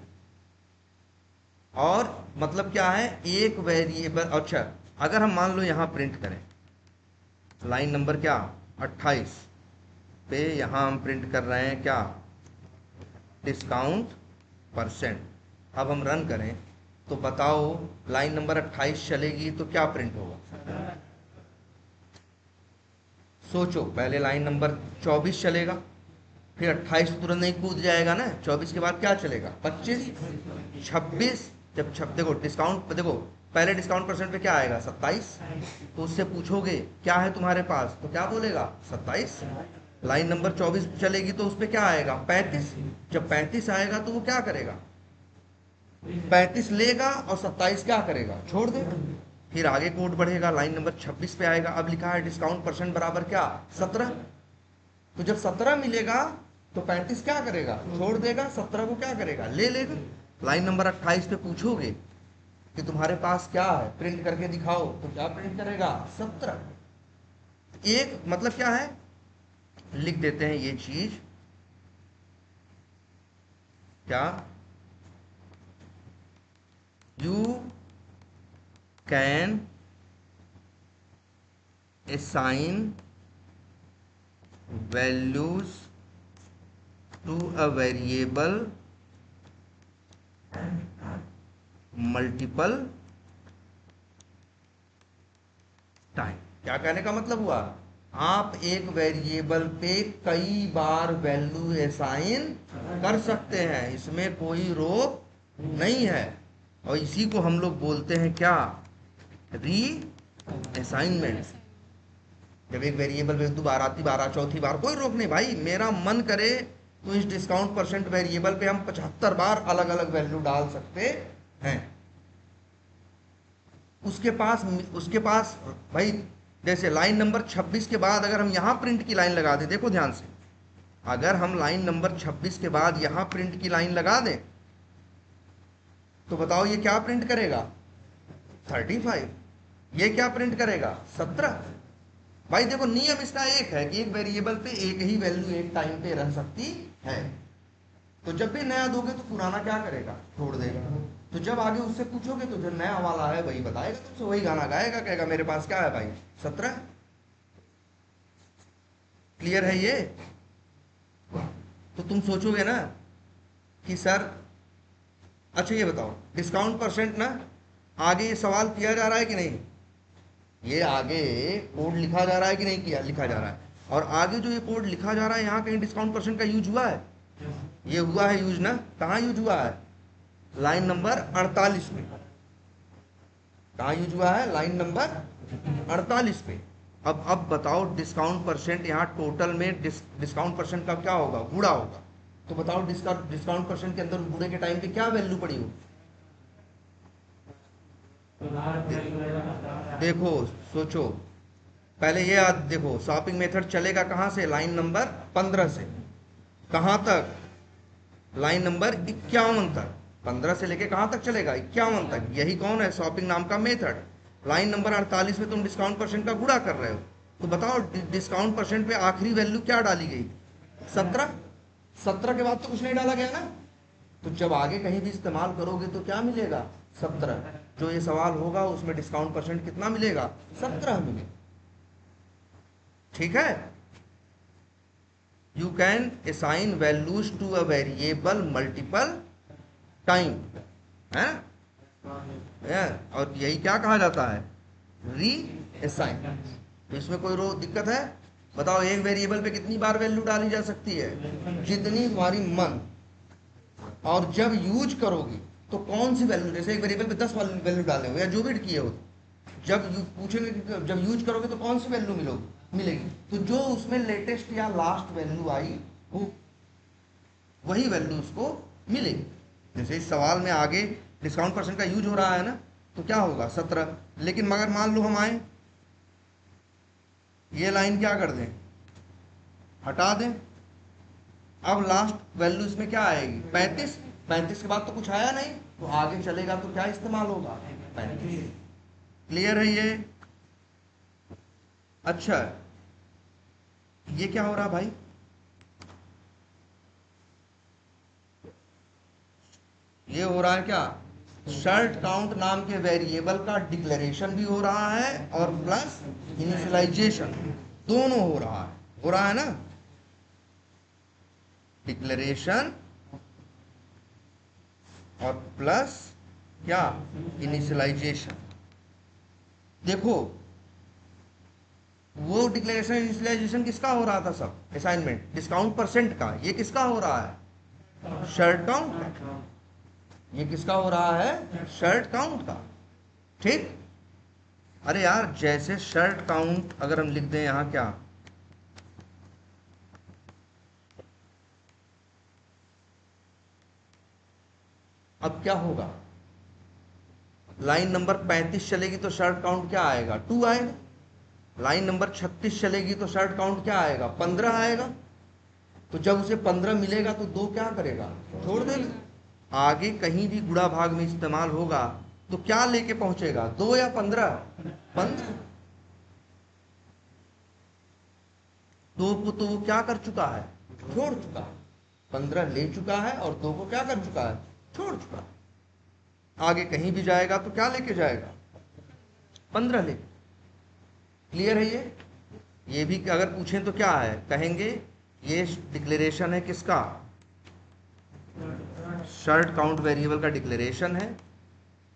और मतलब क्या है, एक वेरिएबल। अच्छा, अगर हम मान लो यहां प्रिंट करें, लाइन नंबर क्या, 28 पे यहां हम प्रिंट कर रहे हैं क्या, डिस्काउंट परसेंट। अब हम रन करें तो बताओ लाइन नंबर 28 चलेगी तो क्या प्रिंट होगा? सोचो, पहले लाइन नंबर 24 चलेगा, फिर 28 तुरंत नहीं कूद जाएगा ना, 24 के बाद क्या चलेगा? 25, 26। जब देखो डिस्काउंट, देखो पहले डिस्काउंट परसेंट पे क्या आएगा? 27। तो उससे पूछोगे क्या है तुम्हारे पास, तो क्या बोलेगा? 27। लाइन नंबर 24 चलेगी तो उस पे क्या आएगा? 35। जब 35 आएगा तो वो क्या करेगा? 35 लेगा और 27 क्या करेगा? छोड़ देगा। फिर आगे कोड बढ़ेगा, लाइन नंबर 26 पे आएगा, अब लिखा है डिस्काउंट परसेंट बराबर क्या? 17। तो जब 17 मिलेगा तो 35 क्या करेगा? छोड़ देगा, 17 को क्या करेगा? ले लेगा। लाइन नंबर 28 पे पूछोगे कि तुम्हारे पास क्या है, प्रिंट करके दिखाओ, तो क्या प्रिंट करेगा? 17। एक मतलब क्या है, लिख देते हैं ये चीज, क्या? You can assign values to a variable multiple time. क्या कहने का मतलब हुआ? आप एक वेरिएबल पे कई बार वैल्यू असाइन कर सकते हैं, इसमें कोई रोक नहीं है। और इसी को हम लोग बोलते हैं क्या? री असाइनमेंट। जब एक वेरिएबल पे दोबारा तीबारा चौथी बार कोई रोक नहीं भाई, मेरा मन करे तो इस डिस्काउंट परसेंट वेरिएबल पे हम 75 बार अलग अलग वैल्यू डाल सकते हैं। उसके पास भाई, जैसे लाइन नंबर 26 के बाद अगर हम यहां प्रिंट की लाइन लगा दें, देखो ध्यान से, अगर हम लाइन नंबर 26 के बाद यहां प्रिंट की लाइन लगा दें तो बताओ ये क्या प्रिंट करेगा? 35। ये क्या प्रिंट करेगा? 17। भाई देखो नियम इसका एक है कि एक वेरिएबल पे एक ही वैल्यू एक टाइम पे रह सकती है। तो जब भी नया दोगे तो पुराना क्या करेगा? छोड़ देगा। तो जब आगे उससे पूछोगे तो जो नया वाला है वही बताएगा, तुमसे वही गाना गाएगा, कहेगा मेरे पास क्या है भाई? 17। क्लियर है ये? तो तुम सोचोगे ना कि सर, अच्छा ये बताओ डिस्काउंट परसेंट ना, आगे ये सवाल किया जा रहा है कि नहीं? ये आगे कोड लिखा जा रहा है कि नहीं किया लिखा जा रहा है? और आगे जो ये कोड लिखा जा रहा है यहाँ कहीं डिस्काउंट परसेंट का यूज हुआ है? ये हुआ है यूज ना। कहाँ यूज हुआ है? लाइन नंबर 48 पे। कहाँ यूज हुआ है? लाइन नंबर 48 पे। अब बताओ डिस्काउंट परसेंट यहाँ टोटल में डिस्काउंट परसेंट का क्या होगा? गुणा होगा। तो बताओ डिस्काउंट परसेंट के अंदर गुणे के टाइम पे क्या वैल्यू पड़ी हो? देखो सोचो, पहले ये याद देखो, शॉपिंग मेथड चलेगा कहां से? लाइन नंबर 15 से कहां तक? लाइन नंबर 51 तक। 15 से लेके कहां तक चलेगा? 51 तक। यही कौन है? शॉपिंग नाम का मेथड। लाइन नंबर 48 में तुम डिस्काउंट परसेंट का गुणा कर रहे हो, तो बताओ डिस्काउंट परसेंट पे आखिरी वैल्यू क्या डाली गई? 17। 17 के बाद तो कुछ नहीं डाला गया ना। तो जब आगे कहीं भी इस्तेमाल करोगे तो क्या मिलेगा? 17। जो ये सवाल होगा उसमें डिस्काउंट परसेंट कितना मिलेगा? 17 मिलेगा। ठीक है? You can assign values to a variable multiple time, है? और यही क्या कहा जाता है? री असाइन। तो इसमें कोई दिक्कत है? बताओ एक वेरिएबल पे कितनी बार वैल्यू डाली जा सकती है? जितनी तुम्हारी मन। और जब यूज करोगी तो कौन सी वैल्यू, जैसे एक वेरिएबल पे 10 वैल्यू डाले हो या जो भी किए हो, जब पूछेंगे कि जब यूज करोगे तो कौन सी वैल्यू मिलेगी, तो जो उसमें लेटेस्ट या लास्ट वैल्यू आई वो वही वैल्यू उसको मिलेगी। जैसे इस सवाल में आगे डिस्काउंट परसेंट का यूज हो रहा है ना, तो क्या होगा? 17। लेकिन मगर मान लो हम आए, ये लाइन क्या कर दें? हटा दें। अब लास्ट वैल्यू इसमें क्या आएगी? 35। 35 के बाद तो कुछ आया नहीं, तो आगे चलेगा तो क्या इस्तेमाल होगा? 35। क्लियर है ये? अच्छा, ये क्या हो रहा भाई? ये हो रहा है क्या? शर्ट काउंट नाम के वेरिएबल का डिक्लेरेशन भी हो रहा है और प्लस इनिशियलाइजेशन दोनों हो रहा है ना? डिक्लेरेशन और प्लस क्या? इनिशियलाइजेशन। देखो वो डिक्लेरेशन इनिशियलाइजेशन किसका हो रहा था सब? असाइनमेंट डिस्काउंट परसेंट का। ये किसका हो रहा है? शर्ट काउंट का। ये किसका हो रहा है? शर्ट काउंट का। ठीक। अरे यार जैसे शर्ट काउंट अगर हम लिख दें यहां, क्या अब क्या होगा? लाइन नंबर 35 चलेगी तो शर्ट काउंट क्या आएगा? 2 आएगा। लाइन नंबर 36 चलेगी तो शर्ट काउंट क्या आएगा? 15 आएगा। तो जब उसे 15 मिलेगा तो 2 क्या करेगा? छोड़ देगा। आगे कहीं भी गुणा भाग में इस्तेमाल होगा तो क्या लेके पहुंचेगा? 2 या 15? 15। दो को तो वो क्या कर चुका है? छोड़ चुका है। 15 ले चुका है और 2 को क्या कर चुका है? छोड़ चुका है। आगे कहीं भी जाएगा तो क्या लेके जाएगा? 15 ले। क्लियर है ये भी अगर पूछें तो क्या है? कहेंगे ये डिक्लेरेशन है किसका? शर्ट काउंट वेरिएबल का डिक्लेरेशन है।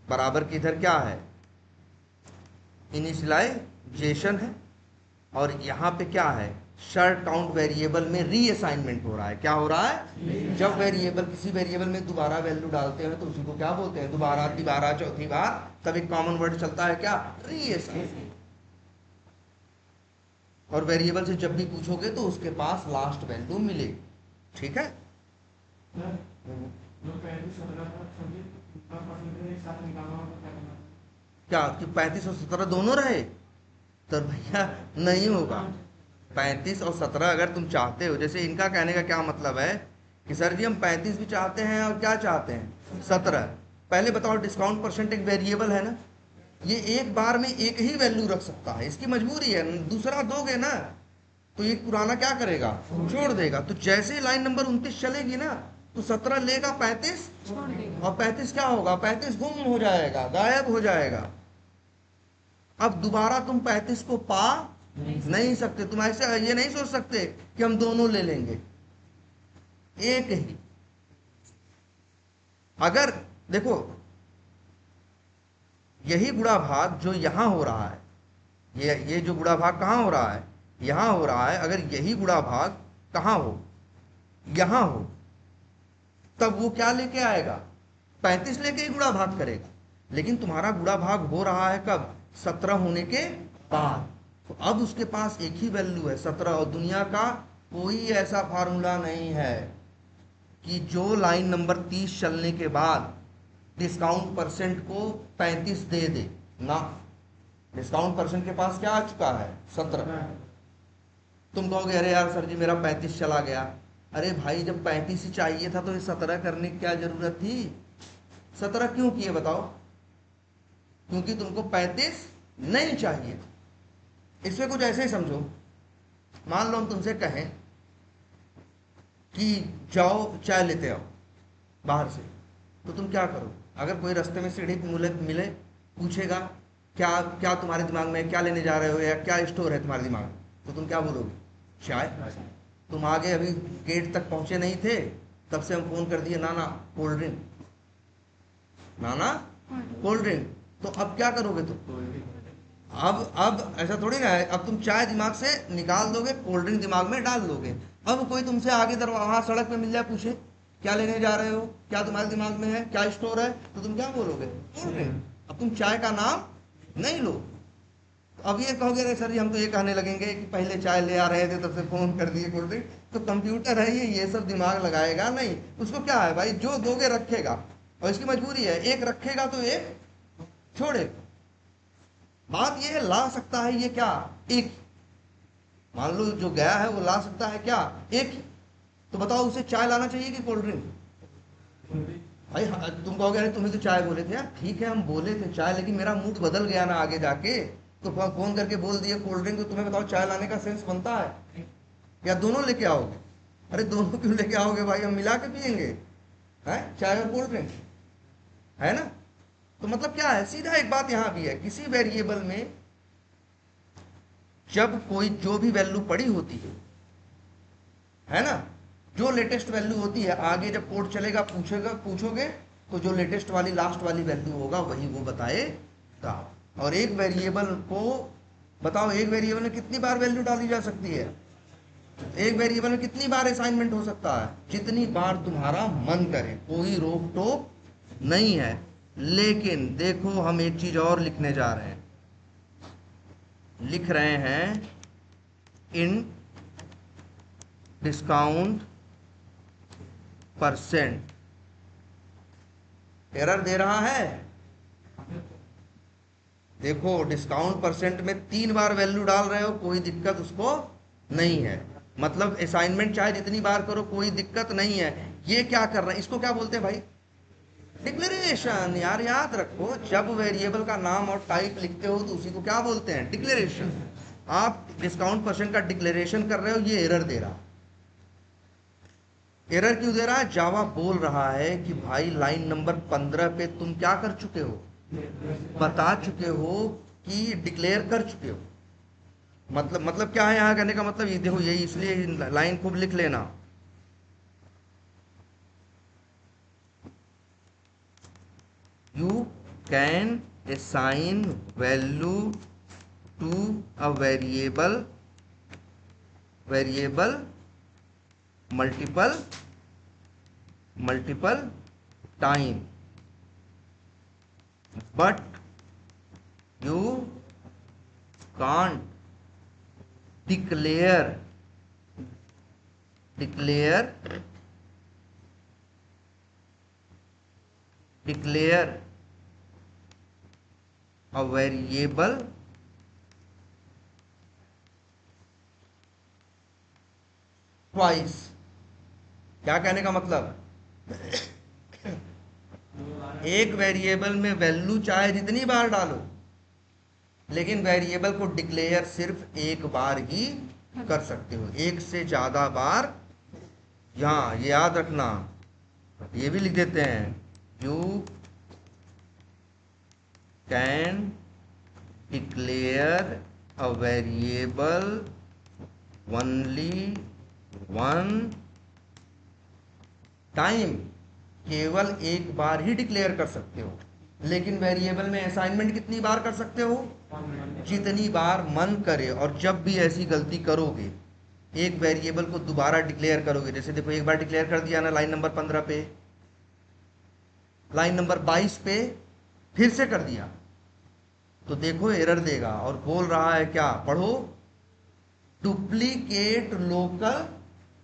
बराबर की इधर क्या है? इनिशियलाइजेशन है। और यहां पे क्या है? शर्ट काउंट वेरिएबल में रीअसाइनमेंट हो रहा है। क्या हो रहा है? जब वेरिएबल किसी वेरिएबल में दोबारा वैल्यू डालते हैं तो उसी को क्या बोलते हैं? दोबारा, तिबारा, चौथी बार, तब एक कॉमन वर्ड चलता है, क्या? रीअसाइनमेंट। और वेरिएबल से जब भी पूछोगे तो उसके पास लास्ट वैल्यू मिले। ठीक है। क्या कि 35 और 17 दोनों रहे? तो भैया नहीं होगा। 35 और 17 अगर तुम चाहते हो, जैसे इनका कहने का क्या मतलब है कि सर जी हम 35 भी चाहते हैं और क्या चाहते हैं? 17। पहले बताओ डिस्काउंट परसेंट एक वेरिएबल है ना, ये एक बार में एक ही वैल्यू रख सकता है, इसकी मजबूरी है। दूसरा दोगे ना तो ये पुराना क्या करेगा? छोड़ देगा। तो जैसे लाइन नंबर 29 चलेगी ना तो 17 लेगा 35 और 35 क्या होगा? 35 गुम हो जाएगा, गायब हो जाएगा। अब दोबारा तुम 35 को पा नहीं सकते। तुम ऐसे ये नहीं सोच सकते कि हम दोनों ले लेंगे, एक ही। अगर देखो यही गुणा भाग जो यहां हो रहा है, ये जो गुणा भाग कहां हो रहा है? यहां हो रहा है। अगर यही गुणा भाग कहां हो? यहां हो, तब वो क्या लेके आएगा? 35 लेके ही गुणा भाग करेगा। लेकिन तुम्हारा गुणा भाग हो रहा है कब? 17 होने के बाद। तो अब उसके पास एक ही वैल्यू है 17। और दुनिया का कोई ऐसा फार्मूला नहीं है कि जो लाइन नंबर 30 चलने के बाद डिस्काउंट परसेंट को 35 दे दे ना। डिस्काउंट परसेंट के पास क्या आ चुका है? 17। तुम कहोगे अरे यार सर जी मेरा 35 चला गया। अरे भाई जब 35 ही चाहिए था तो ये 17 करने की क्या जरूरत थी? 17 क्यों किए बताओ? क्योंकि तुमको 35 नहीं चाहिए। इसमें कुछ ऐसे ही समझो, मान लो हम तुमसे कहें कि जाओ चाय लेते आओ बाहर से, तो तुम क्या करो? अगर कोई रास्ते में सीढ़ी मिले, पूछेगा क्या क्या तुम्हारे दिमाग में, क्या लेने जा रहे हो या क्या स्टोर है तुम्हारे दिमाग में, तो तुम क्या बोलोगे? चाय। तुम आगे अभी गेट तक पहुंचे नहीं थे तब से हम फोन कर दिए, नाना कोल्ड ड्रिंक, नाना कोल्ड ड्रिंक। तो अब क्या करोगे तुम? अब ऐसा थोड़ी ना है, अब तुम चाय दिमाग से निकाल दोगे, कोल्ड ड्रिंक दिमाग में डाल दोगे। अब कोई तुमसे आगे वहां सड़क पे मिल जाए, पूछे क्या लेने जा रहे हो, क्या तुम्हारे दिमाग में है, क्या स्टोर है, तो तुम क्या बोलोगे? Cold drink. अब तुम चाय का नाम नहीं लो। अब ये कहोगे अरे सर जी हम तो ये कहने लगेंगे कि पहले चाय ले आ रहे थे तब से फोन कर दिए कोल्ड ड्रिंक। तो कंप्यूटर है ये सब दिमाग लगाएगा नहीं। उसको क्या है भाई, जो दोगे रखेगा, और इसकी मजबूरी है, एक रखेगा तो एक छोड़े। बात ये है ला सकता है ये क्या? एक। मान लो जो गया है वो ला सकता है क्या? एक। तो बताओ उसे चाय लाना चाहिए कि कोल्ड ड्रिंक? भाई तुम कहोगे अरे तुम्हें तो चाय बोले थे। यार ठीक है हम बोले थे चाय, लेकिन मेरा मूड बदल गया ना आगे जाके, तो फोन करके बोल दिए कोल्ड ड्रिंक। तो तुम्हें बताओ चाय लाने का सेंस बनता है? या दोनों लेके आओगे? अरे दोनों क्यों लेके आओगे भाई, हम मिला के पियेंगे है चाय और कोल्ड ड्रिंक, है ना। तो मतलब क्या है, सीधा एक बात यहां भी है, किसी वेरिएबल में जब कोई जो भी वैल्यू पड़ी होती है ना, जो लेटेस्ट वैल्यू होती है, आगे जब कोड चलेगा पूछोगे तो जो लेटेस्ट वाली लास्ट वाली वैल्यू होगा वही वो बताएगा। और एक वेरिएबल को बताओ, एक वेरिएबल में कितनी बार वैल्यू डाली जा सकती है? एक वेरिएबल में कितनी बार असाइनमेंट हो सकता है? जितनी बार तुम्हारा मन करे, कोई रोक टोक नहीं है। लेकिन देखो हम एक चीज और लिखने जा रहे हैं, लिख रहे हैं इन डिस्काउंट परसेंट। एरर दे रहा है। देखो डिस्काउंट परसेंट में 3 बार वैल्यू डाल रहे हो, कोई दिक्कत उसको नहीं है। मतलब असाइनमेंट चाहे जितनी बार करो कोई दिक्कत नहीं है। ये क्या कर रहे हैं, इसको क्या बोलते हैं भाई? डिक्लेरेशन। यार याद रखो, जब वेरिएबल का नाम और टाइप लिखते हो तो उसी को क्या बोलते हैं? डिक्लेरेशन। आप डिस्काउंट परसेंट का डिक्लेरेशन कर रहे हो, ये एरर दे रहा। एरर क्यों दे रहा है? जावा बोल रहा है कि भाई लाइन नंबर 15 पे तुम क्या कर चुके हो, बता चुके हो कि डिक्लेयर कर चुके हो। मतलब क्या है यहां कहने का मतलब? ये देखो, यही इसलिए लाइन खूब लिख लेना। You can assign value to a variable multiple time, but you can't declare a variable twice। क्या कहने का मतलब? एक वेरिएबल में वैल्यू चाहे जितनी बार डालो, लेकिन वेरिएबल को डिक्लेयर सिर्फ एक बार ही कर सकते हो, एक से ज्यादा बार। यहां ये याद रखना, ये भी लिख देते हैं, you can declare a variable only one time. केवल एक बार ही डिक्लेयर कर सकते हो, लेकिन वेरिएबल में असाइनमेंट कितनी बार कर सकते हो? जितनी बार मन करे। और जब भी ऐसी गलती करोगे, एक वेरिएबल को दोबारा डिक्लेयर करोगे, जैसे देखो एक बार डिक्लेयर कर दिया ना लाइन नंबर 15 पे, लाइन नंबर 22 पे फिर से कर दिया, तो देखो एरर देगा। और बोल रहा है क्या? पढ़ो, डुप्लीकेट लोकल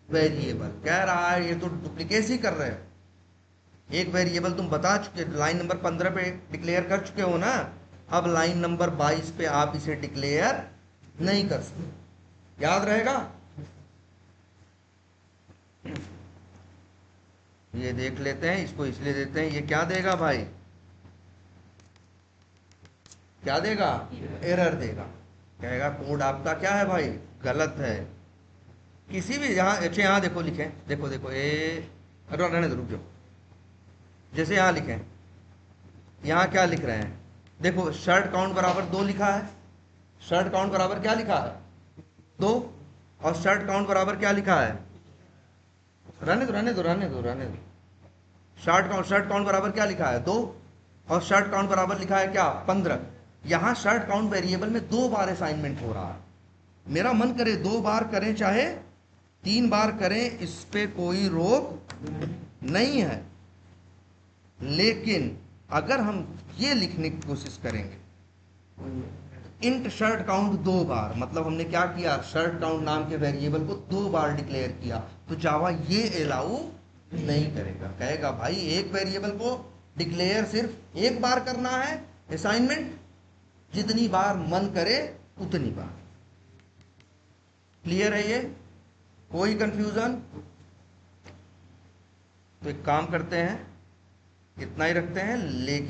वेरिएबल। कह रहा है ये तो डुप्लीकेसी कर रहे हो। एक वेरिएबल तुम बता चुके, लाइन नंबर 15 पे डिक्लेयर कर चुके हो ना, अब लाइन नंबर 22 पे आप इसे डिक्लेयर नहीं कर सकते। याद रहेगा? ये देख लेते हैं, इसको इसलिए देते हैं, ये क्या देगा भाई? क्या देगा? एरर देगा। कहेगा कोड आपका क्या है भाई? गलत है। किसी भी यहाँ, अच्छा यहाँ देखो लिखे, देखो देखो अरे रहने दो, रुक जाओ। जैसे यहाँ लिखें, यहाँ क्या लिख रहे हैं? देखो शर्ट काउंट बराबर 2 लिखा है। शर्ट काउंट बराबर क्या लिखा है? 2। और शर्ट काउंट बराबर क्या लिखा है? रहने दो। शर्ट काउंट बराबर क्या लिखा है? 2। और शर्ट काउंट बराबर लिखा है क्या? 15। यहाँ शर्ट काउंट वेरिएबल में 2 बार असाइनमेंट हो रहा है। मेरा मन करे 2 बार करें चाहे 3 बार करें, इस पे कोई रोक नहीं है। लेकिन अगर हम ये लिखने की कोशिश करेंगे, इंट शर्ट काउंट 2 बार, मतलब हमने क्या किया? शर्ट काउंट नाम के वेरिएबल को 2 बार डिक्लेयर किया, तो जावा ये अलाउ नहीं करेगा। कहेगा भाई एक वेरिएबल को डिक्लेयर सिर्फ एक बार करना है असाइनमेंट, जितनी बार मन करे उतनी बार। क्लियर है ये? कोई कंफ्यूजन? तो एक काम करते हैं, इतना ही रखते हैं। लेकिन